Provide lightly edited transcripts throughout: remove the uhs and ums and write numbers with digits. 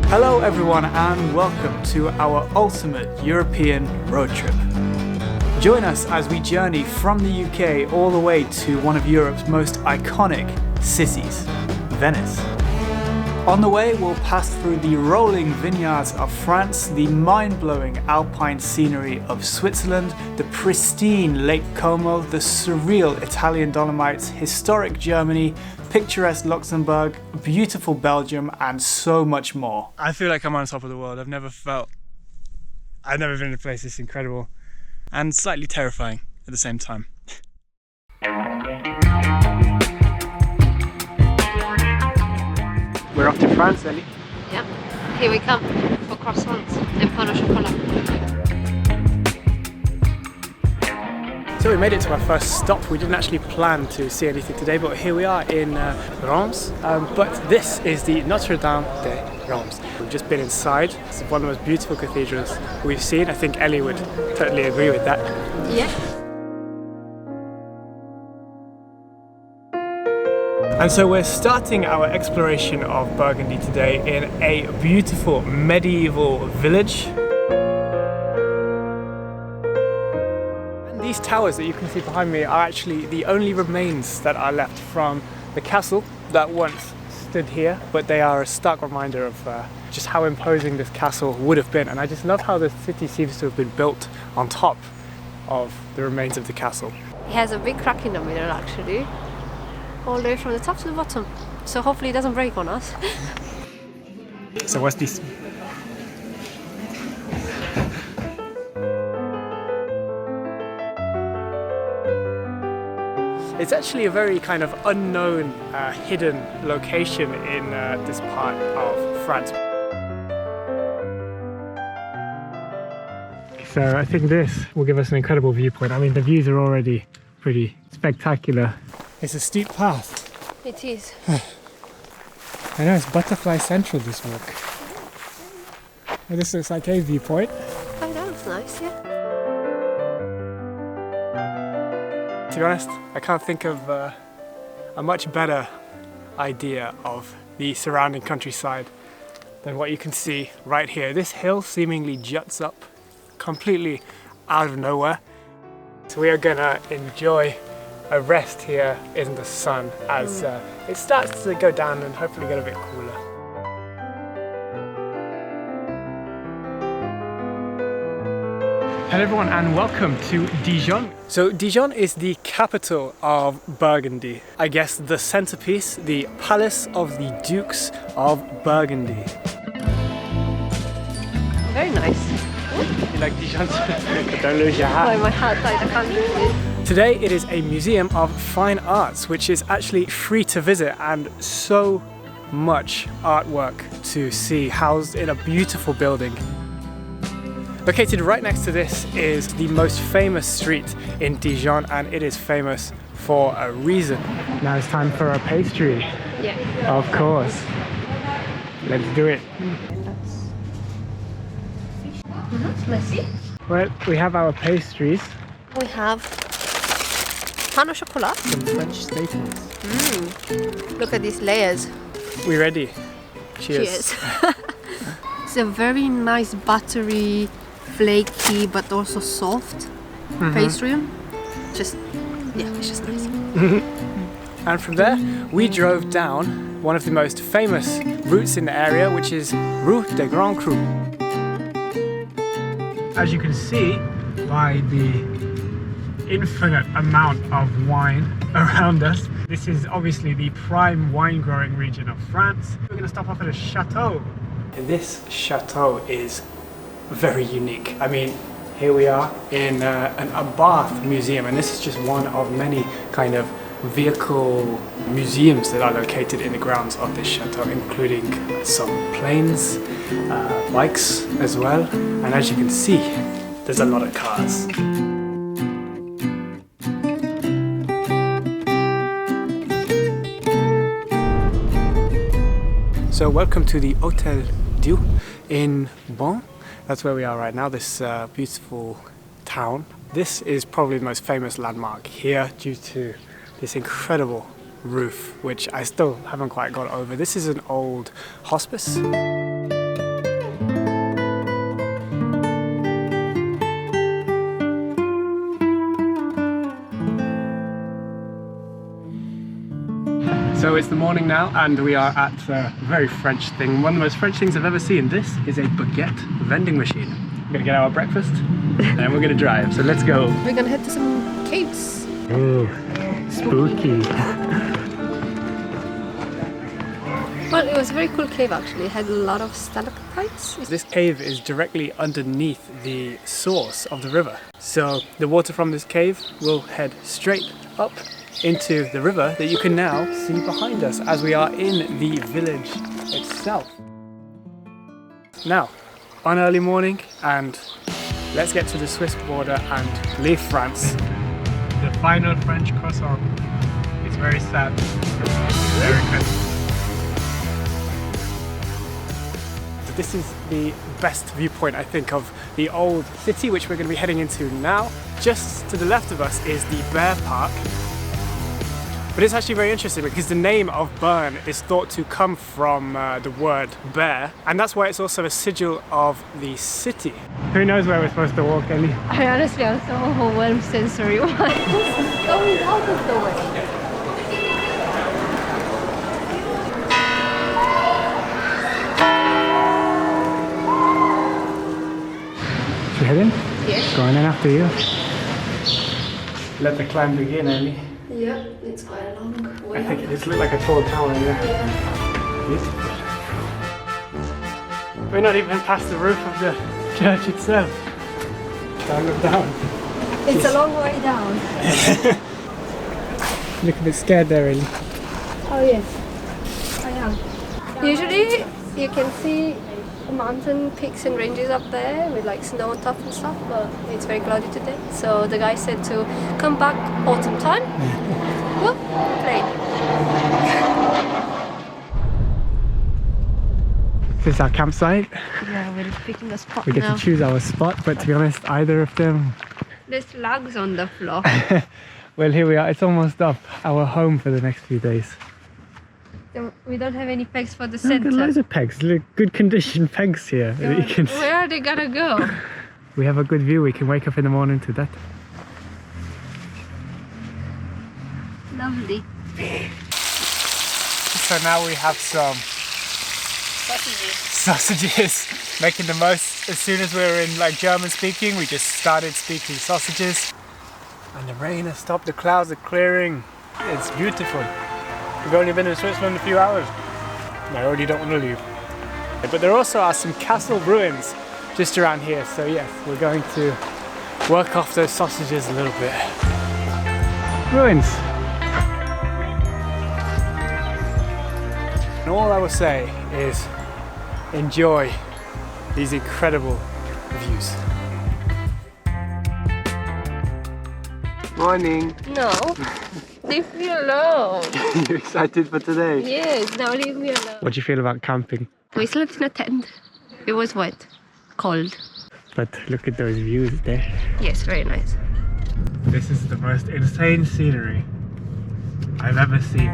Hello everyone and welcome to our ultimate European road trip. Join us as we journey from the UK all the way to one of Europe's most iconic cities, Venice. On the way we'll pass through the rolling vineyards of France, the mind-blowing alpine scenery of Switzerland, the pristine Lake Como, the surreal Italian Dolomites, historic Germany, picturesque Luxembourg, beautiful Belgium, and so much more. I feel like I'm on top of the world. I've never been in a place this incredible and slightly terrifying at the same time. We're off to France, Ellie. Yeah, here we come for croissants and pain au chocolat. So we made it to our first stop. We didn't actually plan to see anything today, but here we are in Reims. But this is the Notre Dame de Reims. We've just been inside. It's one of the most beautiful cathedrals we've seen. I think Ellie would totally agree with that. Yeah. And so we're starting our exploration of Burgundy today in a beautiful medieval village. These towers that you can see behind me are actually the only remains that are left from the castle that once stood here, but they are a stark reminder of just how imposing this castle would have been. And I just love how the city seems to have been built on top of the remains of the castle. It has a big crack in the middle actually, all the way from the top to the bottom. So hopefully it doesn't break on us. So what's this? It's actually a very kind of unknown, hidden location in this part of France. So I think this will give us an incredible viewpoint. I mean, the views are already pretty spectacular. It's a steep path. It is. I know, it's Butterfly Central, this walk. Well, this looks like a viewpoint. Oh, that looks nice, yeah. To be honest, I can't think of a much better idea of the surrounding countryside than what you can see right here. This hill seemingly juts up completely out of nowhere. So we are gonna enjoy a rest here in the sun as it starts to go down and hopefully get a bit cooler. Hello everyone and welcome to Dijon. So Dijon is the capital of Burgundy. I guess the centerpiece, the Palace of the Dukes of Burgundy. Very nice. You like Dijon? Don't lose your hat. Oh, my hat died, I can't lose it. Today it is a museum of fine arts which is actually free to visit, and so much artwork to see housed in a beautiful building. Located right next to this is the most famous street in Dijon, and it is famous for a reason. Now it's time for a pastry. Yeah. Of course. Let's do it. Merci. Well, we have our pastries. We have pain au chocolat. Some French staples. Look at these layers. We ready? Cheers. It's a very nice buttery, flaky but also soft pastry. It's just nice. And from there we drove down one of the most famous routes in the area, which is Rue des Grands Crus. As you can see by the infinite amount of wine around us, this is obviously the prime wine growing region of France. We're going to stop off at a chateau. This chateau is very unique. I mean, here we are in a bath museum, and this is just one of many kind of vehicle museums that are located in the grounds of this chateau, including some planes, bikes as well, and as you can see, there's a lot of cars. So welcome to the Hôtel Dieu in Bern. That's where we are right now, this beautiful town. This is probably the most famous landmark here due to this incredible roof, which I still haven't quite got over. This is an old hospice. So it's the morning now and we are at a very French thing, one of the most French things I've ever seen. This is a baguette vending machine. We're gonna get our breakfast and we're gonna drive, so let's go. We're gonna head to some caves. Ooh, spooky. Well, it was a very cool cave actually. It had a lot of stalactites. This cave is directly underneath the source of the river. So the water from this cave will head straight up into the river that you can now see behind us as we are in the village itself. Now, on early morning, and let's get to the Swiss border and leave France. The final French croissant. It's very sad. American. This is the best viewpoint, I think, of the old city, which we're going to be heading into now. Just to the left of us is the Bear Park. But it's actually very interesting because the name of Bern is thought to come from the word bear, and that's why it's also a sigil of the city. Who knows where we're supposed to walk, Ellie? I honestly am so overwhelmed sensory-wise. Going out of the way. Should we head in? Yes. Going in after you. Let the climb begin, Ellie. Yeah, it's quite a long way. I think it just looks like a tall tower, yeah. We're not even past the roof of the church itself. Try and look down. It's a long way down. Look a bit scared there, Ellie. Oh yes, I am. Usually you can see mountain peaks and ranges up there with like snow on top and stuff, but it's very cloudy today. So the guy said to come back autumn time. Whoop, plane. This is our campsite. Yeah, we're picking a spot We get now. to choose our spot, but to be honest, either of them. There's logs on the floor. Well, here we are. It's almost up. Our home for the next few days. We don't have any pegs for the Look, center. loads of pegs. Look, good condition pegs here. That you can see. Where are they gonna go? We have a good view. We can wake up in the morning to that. Lovely. So now we have some sausages. Making the most. As soon as we were in like German speaking, we just started speaking sausages. And the rain has stopped. The clouds are clearing. It's beautiful. We've only been in Switzerland a few hours and I already don't want to leave. But there also are some castle ruins just around here, so yes, we're going to work off those sausages a little bit. Ruins! And all I will say is enjoy these incredible views. Morning! No. Leave me alone. You're excited for today? Yes, now leave me alone. What do you feel about camping? We slept in a tent. It was wet, cold. But look at those views there. Yes, very nice. This is the most insane scenery I've ever seen.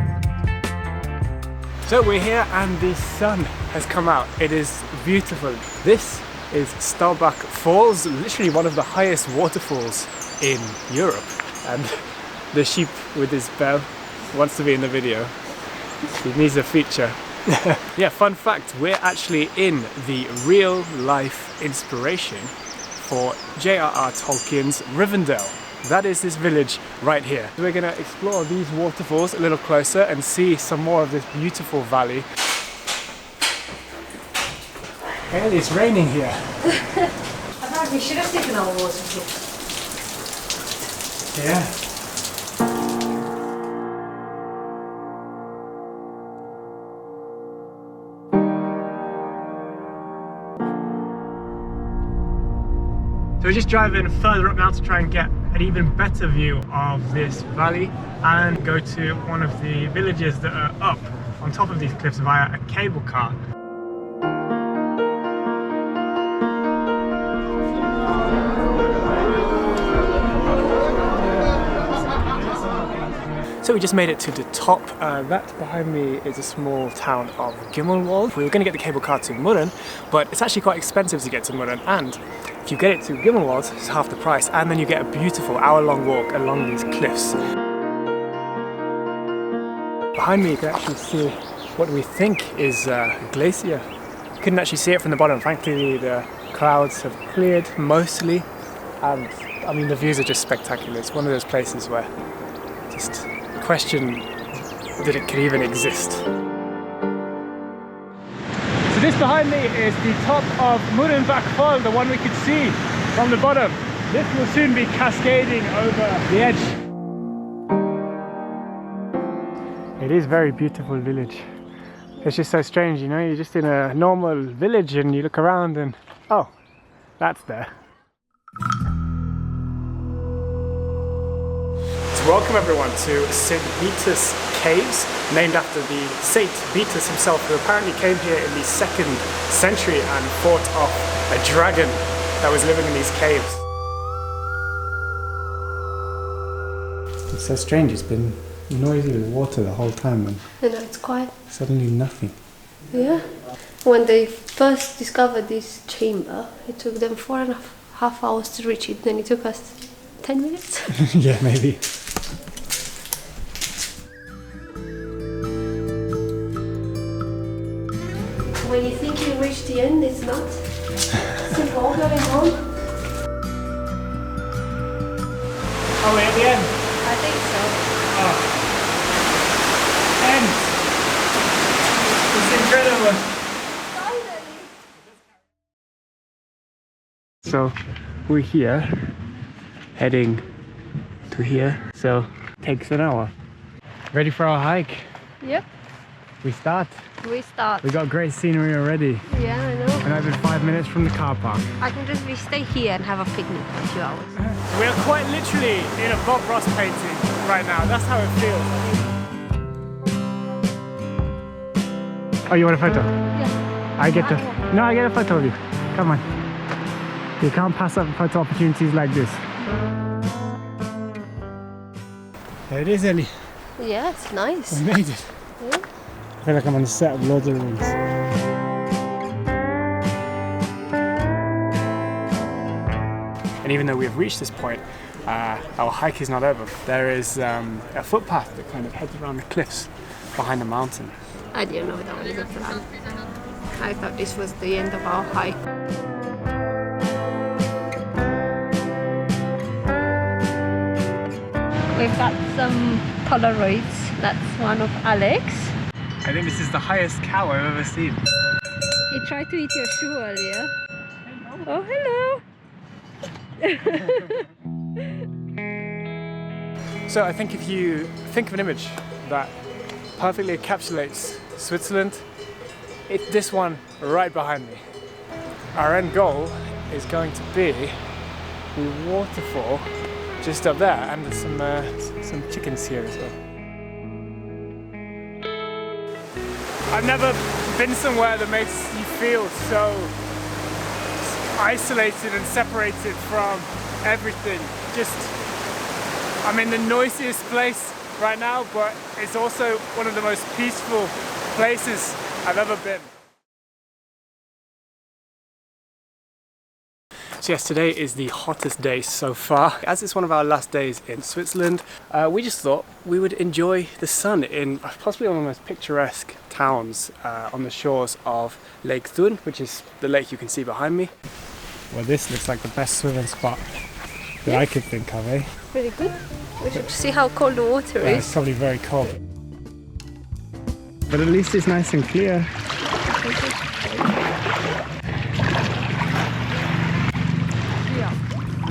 So we're here and the sun has come out. It is beautiful. This is Staubach Falls, literally one of the highest waterfalls in Europe. And the sheep with his bell wants to be in the video. He needs a feature. Yeah, fun fact, we're actually in the real life inspiration for J.R.R. Tolkien's Rivendell. That is this village right here. We're going to explore these waterfalls a little closer and see some more of this beautiful valley. Hey, it's raining here. I thought we should have taken our waterproof. Yeah. So we're just driving further up now to try and get an even better view of this valley and go to one of the villages that are up on top of these cliffs via a cable car. So we just made it to the top. That behind me is a small town of Gimmelwald. We were going to get the cable car to Milan, but it's actually quite expensive to get to Milan, and if you get it to Gimmelwald, it's half the price, and then you get a beautiful hour-long walk along these cliffs. Behind me you can actually see what we think is a glacier. Couldn't actually see it from the bottom. Frankly, the clouds have cleared mostly, and I mean the views are just spectacular. It's one of those places where just question that it could even exist. So this behind me is the top of Fall, the one we could see from the bottom. This will soon be cascading over the edge. It is a very beautiful village. It's just so strange, you know, you're just in a normal village and you look around and oh, that's there. So welcome everyone to St. Vitus Caves, named after the Saint Vitus himself, who apparently came here in the 2nd century and fought off a dragon that was living in these caves. It's so strange, it's been noisy with water the whole time and I know, it's quiet. Suddenly nothing. Yeah. When they first discovered this chamber, it took them 4.5 hours to reach it, then it took us 10 minutes. Yeah, maybe. When you think you reach the end, it's not. It's all going home. Oh, we're at the end? I think so. Oh. End! It's incredible! Finally! So, we're here, heading to here, so takes an hour. Ready for our hike? Yep, We start. we start. We got great scenery already. Yeah, I know. And I've been 5 minutes from the car park. I can just stay here and have a picnic for a few hours. We're quite literally in a Bob Ross painting right now. That's how it feels. Oh, you want a photo? Yeah. I get the... No, I get a photo of you. Come on. You can't pass up photo opportunities like this. There it is, Ellie. Yeah, it's nice. We made it. Yeah. I feel like I'm on the set of Lord of the Rings. And even though we've reached this point, our hike is not over. There is a footpath that kind of heads around the cliffs behind the mountain. I didn't know that was a plan. I thought this was the end of our hike. We've got some Polaroids. That's one of Alex. I think this is the highest cow I've ever seen. He tried to eat your shoe earlier. Oh, hello! So I think if you think of an image that perfectly encapsulates Switzerland, it's this one right behind me. Our end goal is going to be the waterfall just up there, and there's some chickens here as well. I've never been somewhere that makes you feel so isolated and separated from everything. I'm in the noisiest place right now, but it's also one of the most peaceful places I've ever been. So yes, today is the hottest day so far. As it's one of our last days in Switzerland, we just thought we would enjoy the sun in possibly one of the most picturesque towns on the shores of Lake Thun, which is the lake you can see behind me. Well, this looks like the best swimming spot that I could think of, eh? Pretty good. We should see how cold the water Yeah, is. it's probably very cold. But at least it's nice and clear.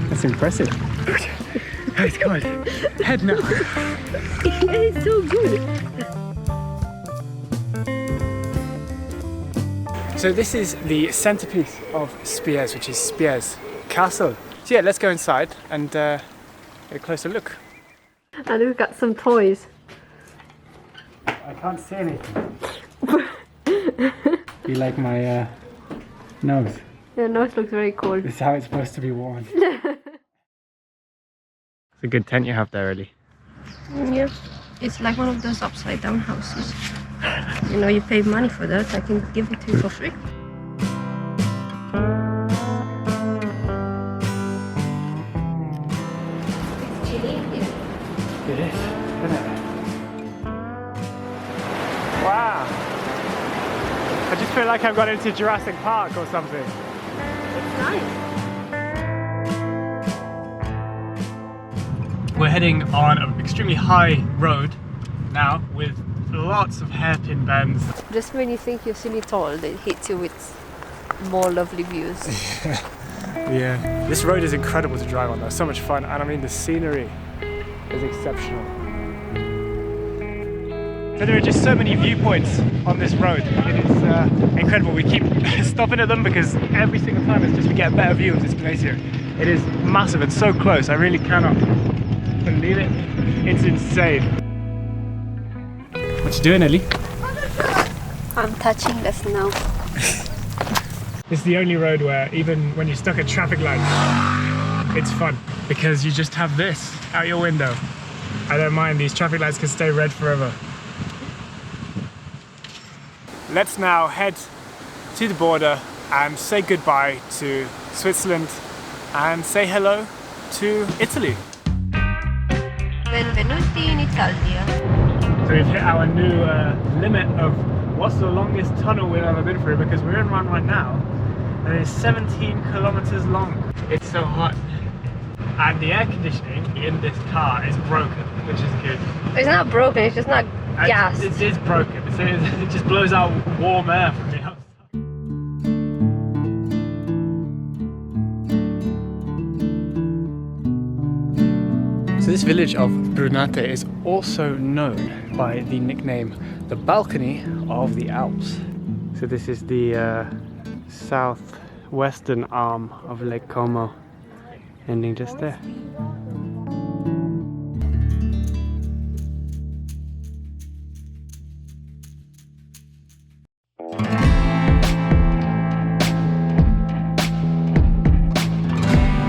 That's impressive. It's cold. Head now. It's so good. So this is the centerpiece of Spiez, which is Spiez Castle. So yeah, let's go inside and get a closer look. And we've got some toys. I can't see anything. You like my nose? Your nose looks very cold. This is how it's supposed to be worn. It's a good tent you have there, Ellie. Yeah. It's like one of those upside down houses. You know, you pay money for that. I can give it to you for free. It's chilly here. It is, isn't it? I just feel like I've got into Jurassic Park or something. It's nice. We're heading on an extremely high road now with lots of hairpin bends. Just when you think you've seen it all, they hit you with more lovely views. Yeah. This road is incredible to drive on though, so much fun, and I mean the scenery is exceptional. So there are just so many viewpoints on this road. It is incredible. We keep stopping at them because every single time it's just to get a better view of this glacier. It is massive and so close. I really cannot believe it. It's insane. What you doing, Ellie? I'm touching the snow. This is the only road where even when you're stuck at traffic lights, it's fun because you just have this out your window. I don't mind, these traffic lights can stay red forever. Let's now head to the border and say goodbye to Switzerland and say hello to Italy. Benvenuti in Italia. So we've hit our new limit of what's the longest tunnel we've ever been through, because we're in one right now and it's 17 kilometers long. It's so hot. And the air conditioning in this car is broken, which is good. It's not broken, it's just not gas. It is broken. It just blows out warm air from the outside. So this village of Brunate is also known by the nickname the balcony of the Alps. So this is the southwestern arm of Lake Como, ending just there.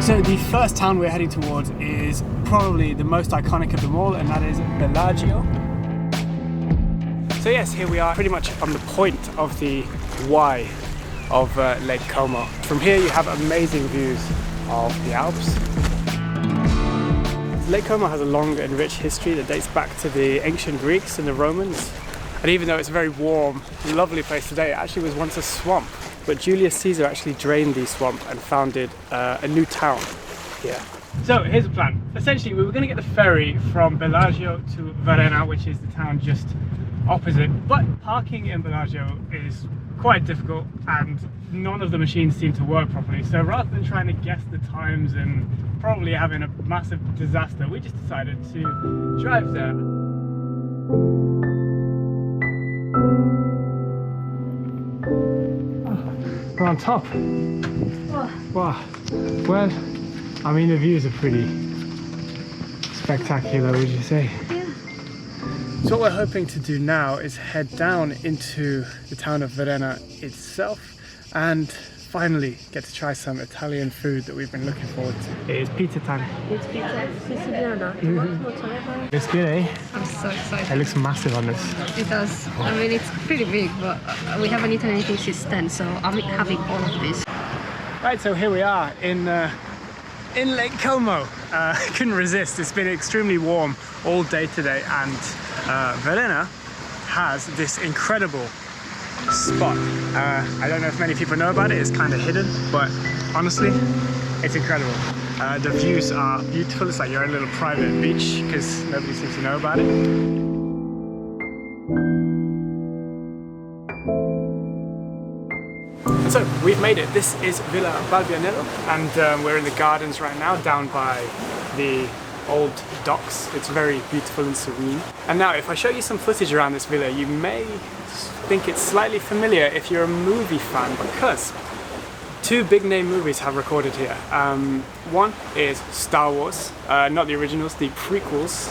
So the first town we're heading towards is probably the most iconic of them all, and that is Bellagio. So yes, here we are pretty much on the point of the Y of Lake Como. From here you have amazing views of the Alps. Lake Como has a long and rich history that dates back to the ancient Greeks and the Romans. And even though it's a very warm, lovely place today, it actually was once a swamp. But Julius Caesar actually drained the swamp and founded a new town here. So here's the plan. Essentially, we were going to get the ferry from Bellagio to Verona, which is the town just opposite. But parking in Bellagio is quite difficult and none of the machines seem to work properly. So rather than trying to guess the times and probably having a massive disaster, we just decided to drive there. We're on top. Wow. Well, I mean the views are pretty spectacular, would you say? Yeah. So what we're hoping to do now is head down into the town of Verona itself and finally get to try some Italian food that we've been looking forward to. It is pizza time. It's pizza Siciliana. Mozzarella. Looks good, eh? I'm so excited. It looks massive on this. It does. I mean, it's pretty big, but we haven't eaten anything since then, so I'm having all of this. Right, so here we are in Lake Como. I couldn't resist. It's been extremely warm all day today, and Verona has this incredible spot. I don't know if many people know about it. It's kind of hidden, but honestly, it's incredible. The views are beautiful. It's like your own little private beach because nobody seems to know about it. And so we've made it. This is Villa Balbianello, and we're in the gardens right now down by the old docks. It's very beautiful and serene. And now if I show you some footage around this villa, you may think it's slightly familiar if you're a movie fan, because two big name movies have recorded here. One is Star Wars, not the originals, the prequels.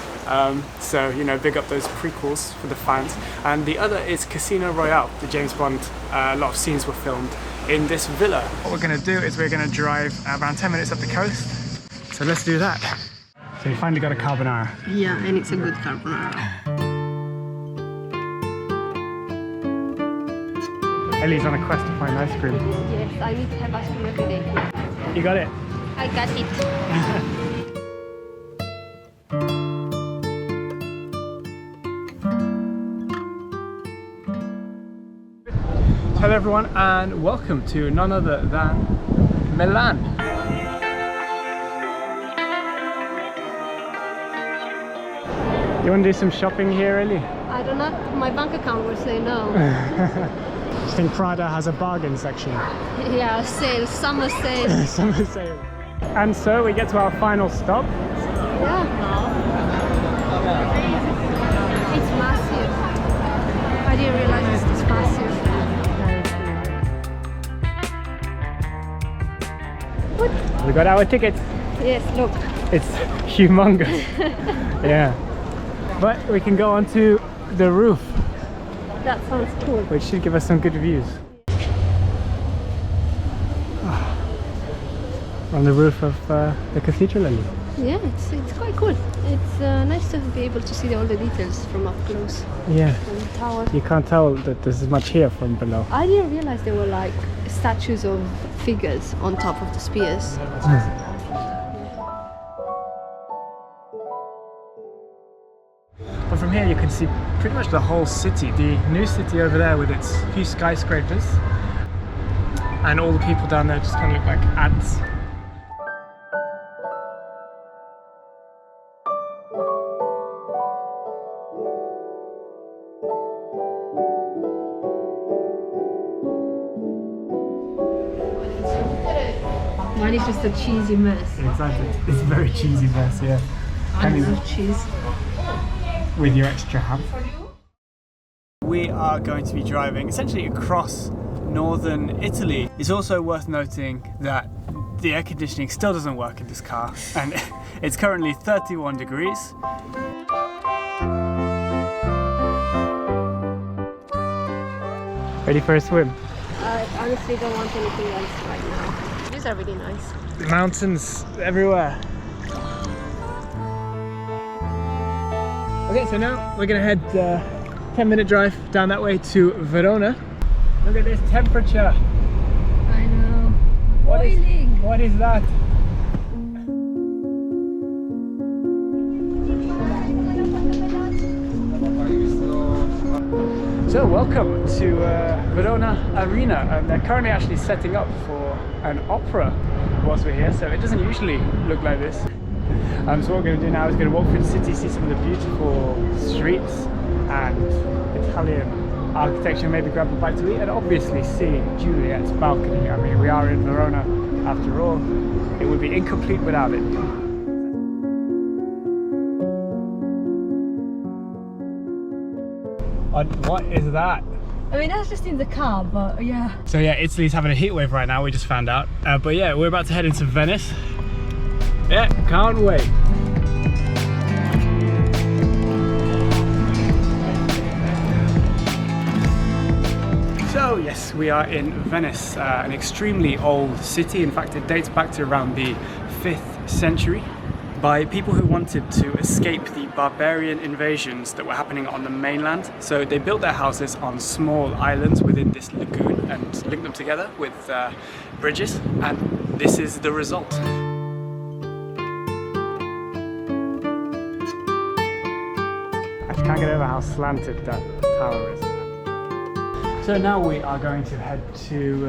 So, you know, big up those prequels for the fans. And the other is Casino Royale, the James Bond. A lot of scenes were filmed in this villa. What we're going to do is we're going to drive around 10 minutes up the coast. So let's do that. So we finally got a carbonara. Yeah, and it's a good carbonara. Ellie's on a quest to find ice cream. Yes, I need to have ice cream every day. You got it? I got it. Hello everyone and welcome to none other than Milan. You want to do some shopping here, Ellie? I don't know, my bank account will say no. I think Prada has a bargain section. Yeah, sale, summer sale. Summer sale. And so we get to our final stop. Yeah. It's massive. I didn't realize it's massive. What? We got our tickets. Yes, look. It's humongous. Yeah. But we can go onto the roof. That sounds cool. Which should give us some good views. We're on the roof of the cathedral, Ellie. Yeah, it's quite cool. It's nice to be able to see all the details from up close. Yeah. And the tower. You can't tell that there's much here from below. I didn't realize there were like statues of figures on top of the Spiez. But from here you can see pretty much the whole city, the new city over there with its few skyscrapers, and all the people down there just kind of look like ants. Mine is just a cheesy mess. Exactly, it's a very cheesy mess, yeah. I love cheese. With your extra ham. We are going to be driving essentially across northern Italy. It's also worth noting that the air conditioning still doesn't work in this car, and it's currently 31 degrees. Ready for a swim? I honestly don't want anything else right now. These are really nice. Mountains everywhere. Okay, so now we're gonna head 10-minute drive down that way to Verona. Look at this temperature. I know. Boiling. What is that? So welcome to Verona Arena, and they're currently actually setting up for an opera whilst we're here, so it doesn't usually look like this. So what we're going to do now is going to walk through the city, see some of the beautiful streets and Italian architecture, maybe grab a bite to eat, and obviously see Juliet's balcony. I mean, we are in Verona after all. It would be incomplete without it. What is that? I mean, that's just in the car, but yeah. So yeah, Italy's having a heat wave right now, we just found out. But yeah, we're about to head into Venice. Yeah, can't wait. So yes, we are in Venice, an extremely old city. In fact, it dates back to around the 5th century by people who wanted to escape the barbarian invasions that were happening on the mainland. So they built their houses on small islands within this lagoon and linked them together with bridges, and this is the result. I can't get over how slanted that tower is. So now we are going to head to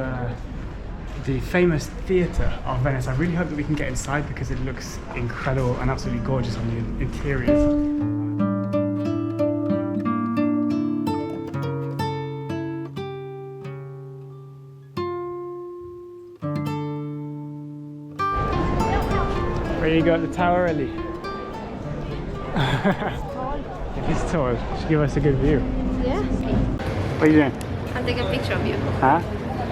the famous theatre of Venice. I really hope that we can get inside because it looks incredible and absolutely gorgeous on the interiors. Ready to go up the tower, Ellie? If it's tall, it should give us a good view. Yeah. What are you doing? I'll take a picture of you. Huh?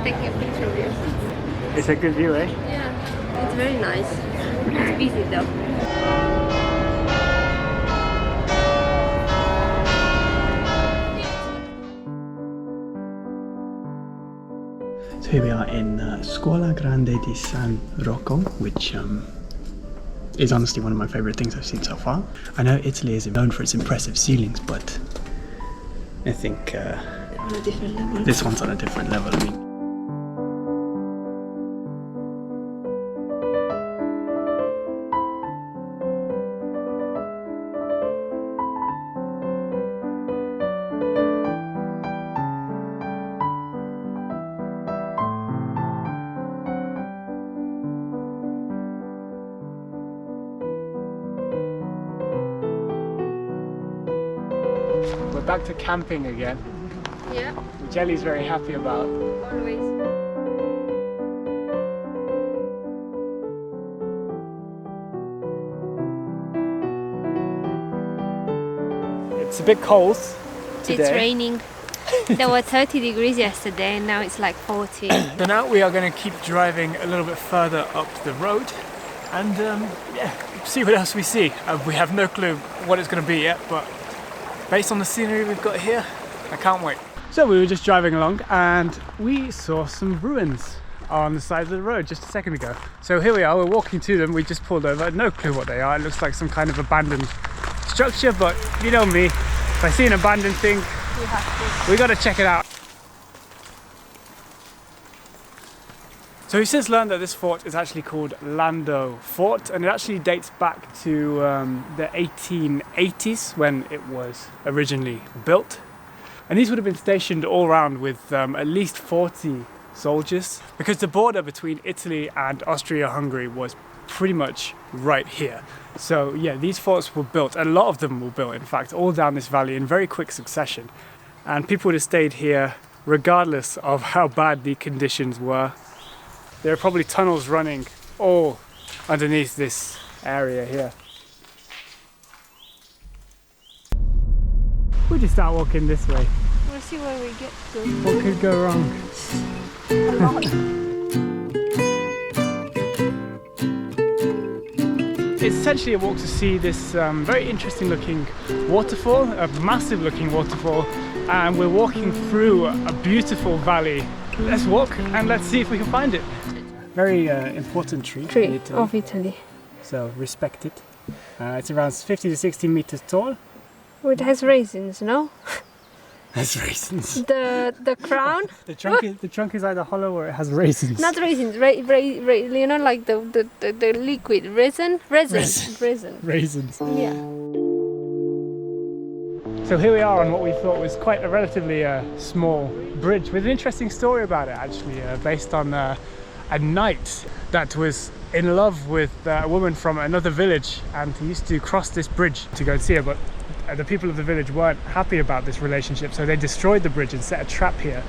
Taking a picture of you. It's a good view, eh? Yeah. It's very nice. It's busy though. So here we are in Scuola Grande di San Rocco, which is honestly one of my favourite things I've seen so far. I know Italy is known for its impressive ceilings, but I think On a different level. this one's on a different level. I mean, back to camping again. Yeah. Which Ellie's very happy about. Always. It's a bit cold today. It's raining. There were 30 degrees yesterday and now it's like 40. So now we are going to keep driving a little bit further up the road and yeah, see what else we see. We have no clue what it's going to be yet, but based on the scenery we've got here, I can't wait. So we were just driving along and we saw some ruins on the side of the road just a second ago. So here we are, we're walking to them. We just pulled over, no clue what they are. It looks like some kind of abandoned structure, but you know me, if I see an abandoned thing, we got to check it out. So we've since learned that this fort is actually called Landau Fort, and it actually dates back to the 1880s when it was originally built. And these would have been stationed all around with at least 40 soldiers, because the border between Italy and Austria-Hungary was pretty much right here. So yeah, these forts were built, a lot of them were built in fact, all down this valley in very quick succession. And people would have stayed here regardless of how bad the conditions were. There are probably tunnels running all underneath this area here. We'll just start walking this way. We'll see where we get to. What could go wrong? A lot. It's essentially a walk to see this very interesting looking waterfall, a massive looking waterfall, and we're walking through a beautiful valley. Let's walk and let's see if we can find it. Very important tree in Italy. Of Italy. So respect it. It's around 50 to 60 meters tall. It has raisins, no? Has raisins. The crown. The trunk is either hollow or it has raisins. Not raisins, you know, like the liquid resin. Raisins. Yeah. So here we are on what we thought was quite a relatively small bridge with an interesting story about it actually, based on a knight that was in love with a woman from another village, and he used to cross this bridge to go and see her, but the people of the village weren't happy about this relationship, so they destroyed the bridge and set a trap here.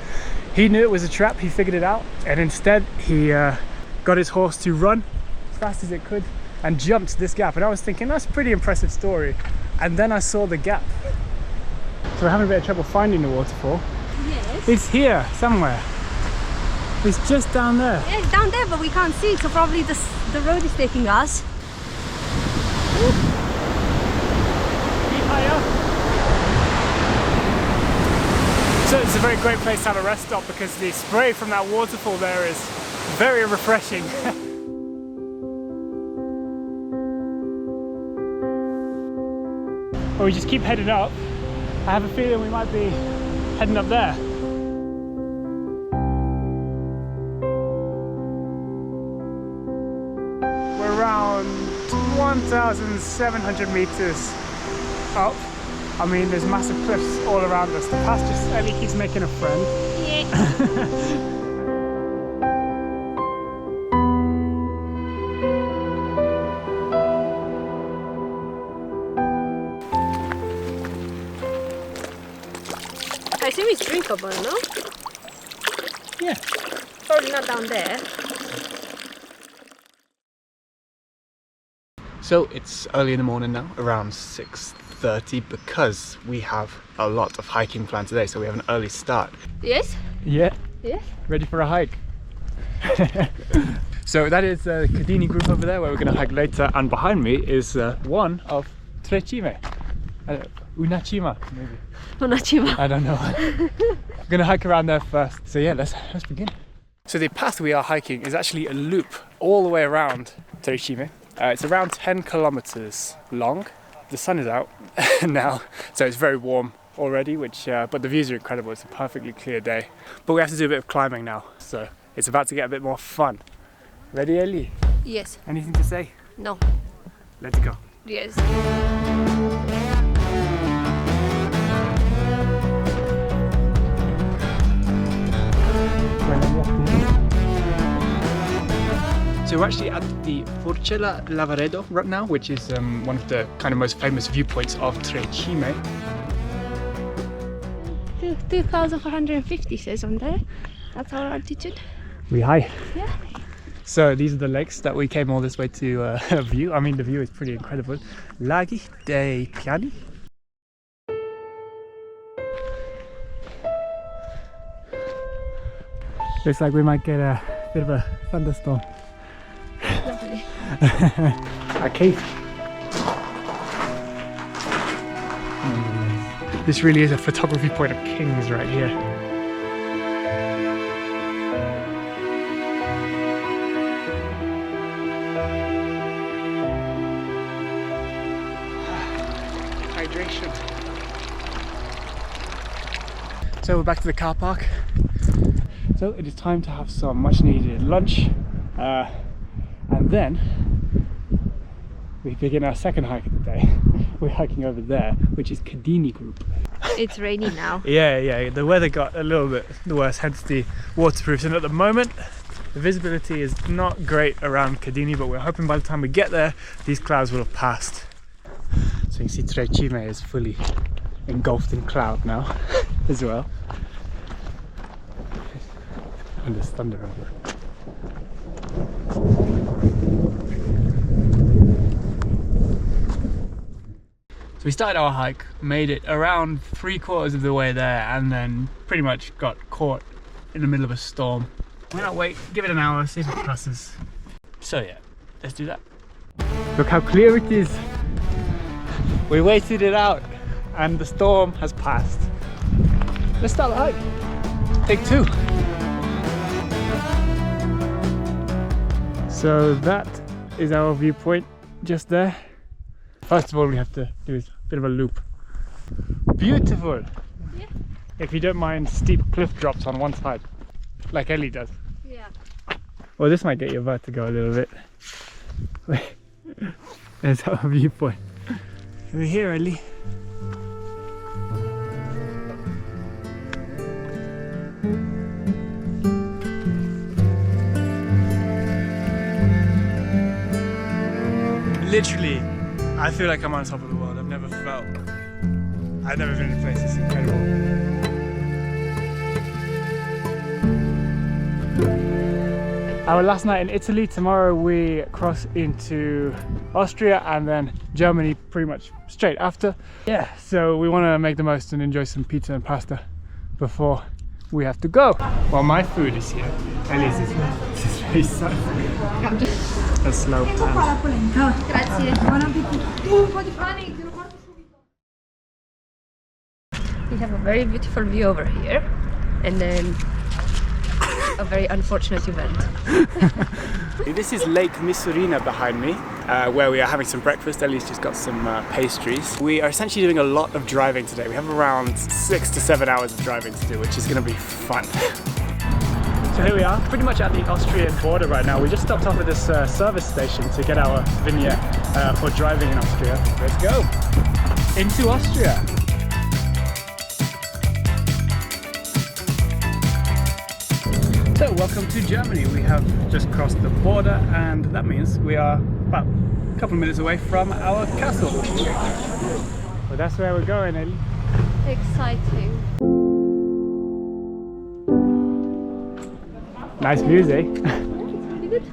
He knew it was a trap, he figured it out, and instead he got his horse to run as fast as it could and jumped this gap. And I was thinking, that's a pretty impressive story. And then I saw the gap. So we're having a bit of trouble finding the waterfall. Yes. It's here somewhere. It's just down there. Yeah, it's down there, but we can't see it, so probably the road is taking us. So it's a very great place to have a rest stop because the spray from that waterfall there is very refreshing. Well, we just keep heading up. I have a feeling we might be heading up there. We're around 1,700 meters up. I mean, there's massive cliffs all around us. The path just, Ellie keeps making a friend. Yeah. I assume it's drinkable, no? Yeah. Probably not down there. So it's early in the morning now, around 6:30, because we have a lot of hiking planned today, so we have an early start. Yes? Yeah. Yes? Ready for a hike. So that is the Cadini group over there, where we're going to hike later, and behind me is one of tre cime. Una cima, maybe. Una cima. I don't know. I'm going to hike around there first. So yeah, let's begin. So the path we are hiking is actually a loop all the way around Tre Cime. It's around 10 kilometers long. The sun is out now, so it's very warm already, but the views are incredible. It's a perfectly clear day. But we have to do a bit of climbing now, so it's about to get a bit more fun. Ready, Ellie? Yes. Anything to say? No. Let's go. Yes. So we're actually at the Forcella Lavaredo right now, which is one of the kind of most famous viewpoints of Tre Cime. 2,450 says on there. That's our altitude. We high. Yeah. So these are the lakes that we came all this way to view. I mean, the view is pretty incredible. Laghi dei Piani. Looks like we might get a bit of a thunderstorm. Lovely. Okay. This really is a photography point of kings right here. Hydration. So we're back to the car park. So it is time to have some much needed lunch, and then we begin our second hike of the day. We're hiking over there, which is Cadini Group. It's rainy now. Yeah, the weather got a little bit worse, hence the waterproofs. And at the moment, the visibility is not great around Cadini, but we're hoping by the time we get there, these clouds will have passed. So you can see Trecime is fully engulfed in cloud now, as well. And there's thunder over. So we started our hike, made it around 3/4 of the way there, and then pretty much got caught in the middle of a storm. Why not wait, give it an hour, see if it passes. So yeah, let's do that. Look how clear it is. We waited it out and the storm has passed. Let's start the hike. Take 2. So that is our viewpoint just there. First of all, we have to do a bit of a loop. Beautiful! Yeah. If you don't mind steep cliff drops on one side, like Ellie does. Yeah. Well, this might get your vertigo a little bit. There's our viewpoint. Over here, Ellie. Literally, I feel like I'm on top of the world. I've never been in a place this incredible. Our last night in Italy. Tomorrow we cross into Austria and then Germany pretty much straight after. Yeah, so we want to make the most and enjoy some pizza and pasta before we have to go. Well, my food is here. Ellie's is here. This is very sad. A slow pan. Grazie. Buon appetito. Un po' di pane, te lo porto subito. We have a very beautiful view over here, and then a very unfortunate event. This is Lake Misurina behind me, where we are having some breakfast. Ellie's just got some pastries. We are essentially doing a lot of driving today. We have around 6 to 7 hours of driving to do, which is going to be fun. So here we are, pretty much at the Austrian border right now. We just stopped off at this service station to get our vignette for driving in Austria. Let's go into Austria. So welcome to Germany. We have just crossed the border and that means we are about a couple of minutes away from our castle. Well, that's where we're going, Ellie. Exciting. Nice views, eh? It's pretty good.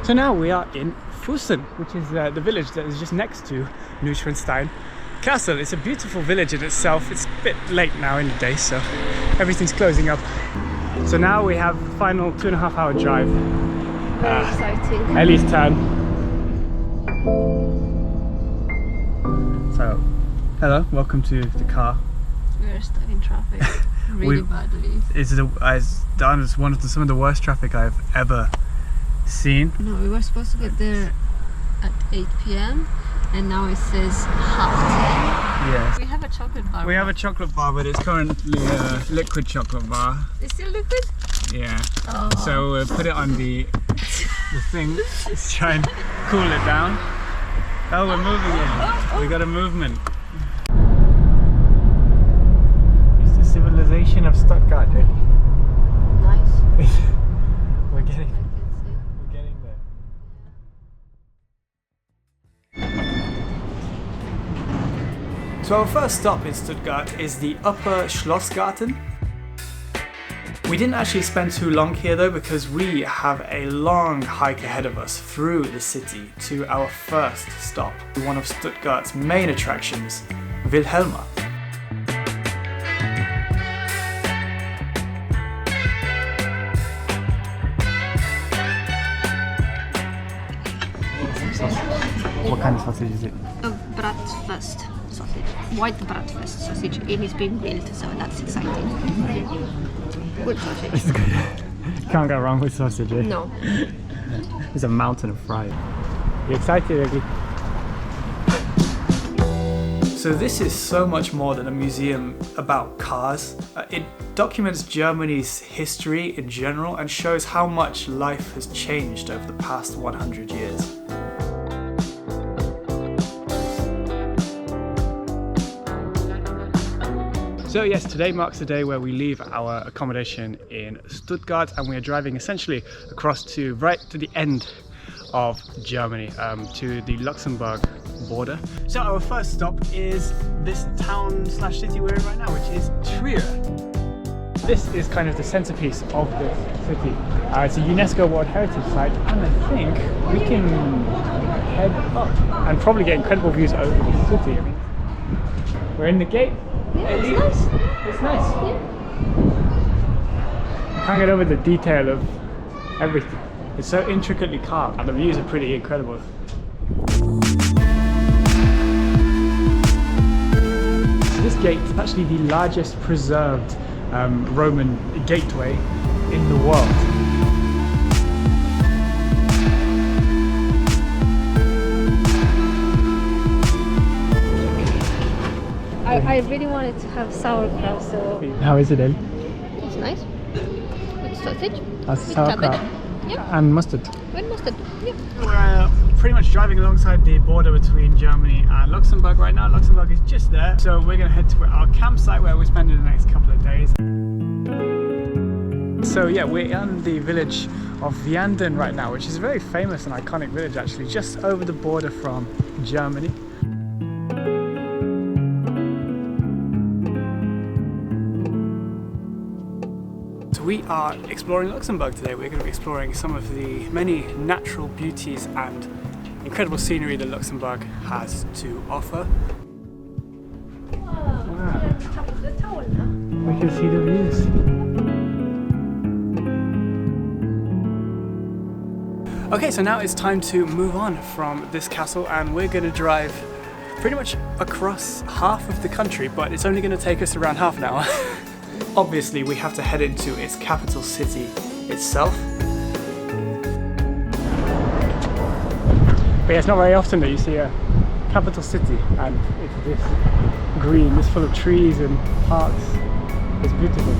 So now we are in Fussen, which is the village that is just next to Neuschwanstein Castle. It's a beautiful village in itself. It's a bit late now in the day, so everything's closing up. So now we have final 2.5-hour drive. Very exciting. Ellie's turn. So, hello, welcome to the car. We're stuck in traffic really badly. It's some of the worst traffic I've ever seen. No, we were supposed to get there at 8 p.m. and now it says 9:30. Yes. We have a chocolate bar. We have a chocolate bar, but it's currently a liquid chocolate bar. It's still liquid? Yeah. Oh. So we'll put it on the thing. Let's try and cool it down. Oh, we're moving it. We got a movement. It's the civilization of Stuttgart, Ellie. Nice. We're getting there. So our first stop in Stuttgart is the Upper Schlossgarten. We didn't actually spend too long here though, because we have a long hike ahead of us through the city to our first stop, one of Stuttgart's main attractions, Wilhelma. What kind of sausage is it? A bratwurst sausage, white bratwurst sausage. It is being grilled, so that's exciting. Good sausage. It's good. Can't go wrong with sausage, eh? No. It's a mountain of fry. You excited, Eggy? So this is so much more than a museum about cars. It documents Germany's history in general and shows how much life has changed over the past 100 years. So yes, today marks the day where we leave our accommodation in Stuttgart and we are driving essentially across to right to the end of Germany, to the Luxembourg border. So our first stop is this town slash city we're in right now, which is Trier. This is kind of the centerpiece of this city. It's a UNESCO World Heritage Site, and I think we can head up and probably get incredible views over the city. I mean, we're in the gate. Yeah, it's nice. It's nice. Yeah. Can't get over the detail of everything. It's so intricately carved and the views are pretty incredible. This gate is actually the largest preserved Roman gateway in the world. I really wanted to have sauerkraut, so How is it, Ellie? it's nice. With sausage, That's with sauerkraut. cabbage, yeah, And mustard. with mustard, yeah. We're pretty much driving alongside the border between Germany and Luxembourg right now. Luxembourg is just there, so we're going to head to our campsite where we're spending the next couple of days. So yeah, we're in the village of Vianden right now, which is a very famous and iconic village actually, just over the border from Germany. We are exploring Luxembourg today. We're going to be exploring some of the many natural beauties and incredible scenery that Luxembourg has to offer. Wow. Top of the tower now. We can see the views. Okay, so now it's time to move on from this castle and we're going to drive pretty much across half of the country, but it's only going to take us around half an hour. Obviously, we have to head into its capital city itself. But yeah, it's not very often that you see a capital city and it's this green, this full of trees and parks. It's beautiful.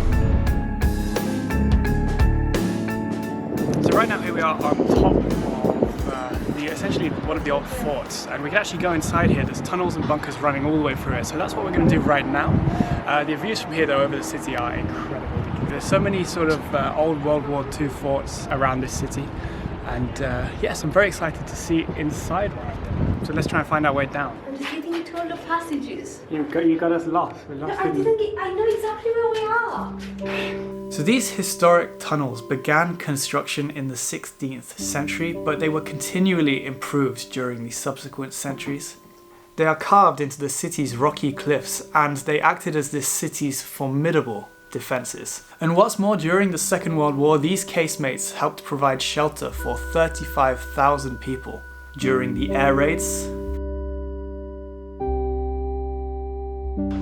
So right now here we are on top of essentially one of the old forts, and we can actually go inside here. There's tunnels and bunkers running all the way through it, so that's what we're going to do right now. The views from here though over the city are incredible. There's so many sort of old World War II forts around this city, and yes, I'm very excited to see inside one of them. So let's try and find our way down. I'm just getting into all the passages. You got us lost. We're lost I know exactly where we are. So these historic tunnels began construction in the 16th century, but they were continually improved during the subsequent centuries. They are carved into the city's rocky cliffs, and they acted as this city's formidable defences. And what's more, during the Second World War, these casemates helped provide shelter for 35,000 people during the air raids.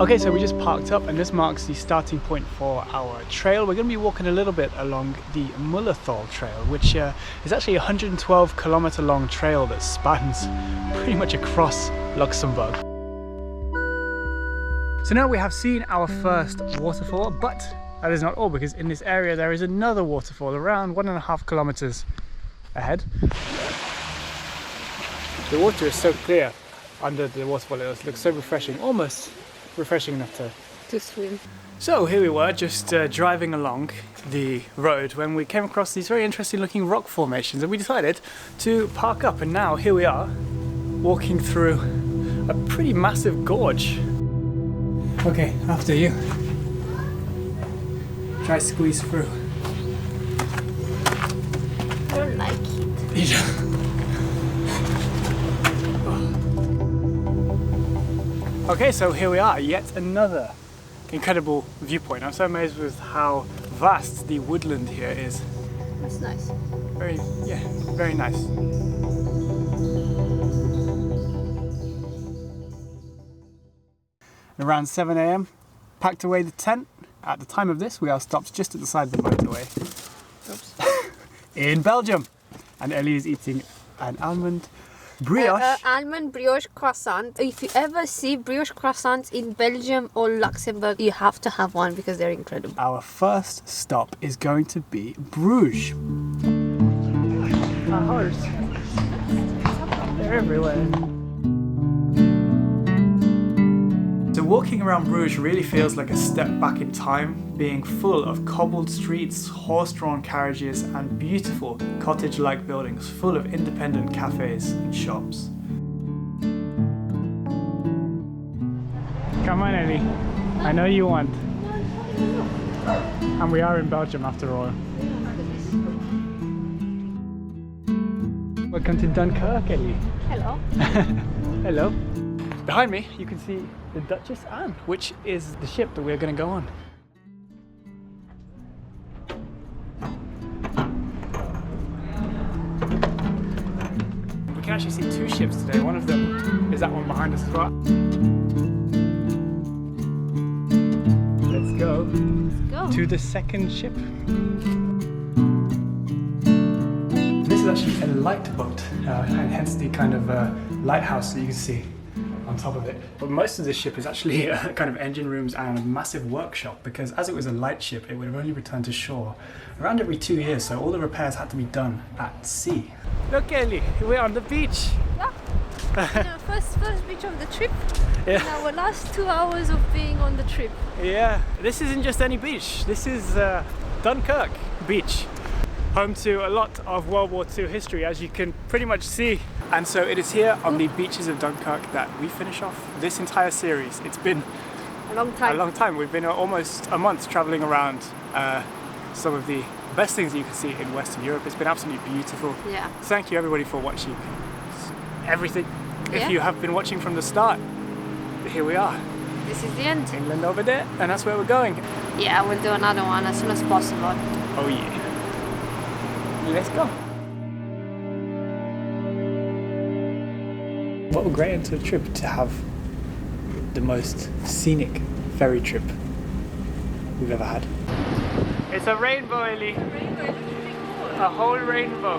Okay, so we just parked up and this marks the starting point for our trail. We're going to be walking a little bit along the Mullerthal trail, which is actually a 112 kilometer long trail that spans pretty much across Luxembourg. So now we have seen our first waterfall, but that is not all, because in this area there is another waterfall around 1.5 kilometers ahead. The water is so clear under the waterfall, it looks so refreshing, almost refreshing enough To swim. So here we were just driving along the road when we came across these very interesting looking rock formations, and we decided to park up, and now here we are walking through a pretty massive gorge. Okay, after you. Try squeeze through. I don't like it. Okay, so here we are, yet another incredible viewpoint. I'm so amazed with how vast the woodland here is. That's nice. Very nice. Around 7 AM, packed away the tent. At the time of this, we are stopped just at the side of the motorway. Oops. In Belgium. And Ellie is eating an almond brioche. Almond brioche croissant. If you ever see brioche croissants in Belgium or Luxembourg, you have to have one because they're incredible. Our first stop is going to be Bruges. A horse. They're everywhere. So walking around Bruges really feels like a step back in time, being full of cobbled streets, horse-drawn carriages and beautiful cottage-like buildings full of independent cafes and shops. Come on, Ellie. I know you want. And we are in Belgium after all. Welcome to Dunkirk, Ellie. Hello. Hello. Behind me, you can see the Duchess Anne, which is the ship that we're going to go on. We can actually see two ships today. One of them is that one behind us as well. Let's go. Let's go. To the second ship. This is actually a light boat, and hence the kind of lighthouse that you can see on top of it. But most of this ship is actually kind of engine rooms and a massive workshop, because as it was a light ship, it would have only returned to shore around every 2 years, so all the repairs had to be done at sea. Look, Ellie, we're on the beach. Yeah. First beach of the trip. Yeah. And our last 2 hours of being on the trip. Yeah, this isn't just any beach. This is Dunkirk Beach, home to a lot of World War II history, as you can pretty much see. And so it is here on the beaches of Dunkirk that we finish off this entire series. It's been A long time. a long time. We've been almost a month traveling around some of the best things you can see in Western Europe. It's been absolutely beautiful. Yeah. Thank you everybody for watching everything. Yeah. If you have been watching from the start, here we are. This is the end. England over there, and that's where we're going. Yeah, we'll do another one as soon as possible. Oh yeah. Let's go. What a great end to the trip to have the most scenic ferry trip we've ever had. It's a rainbow, Ellie. A whole rainbow.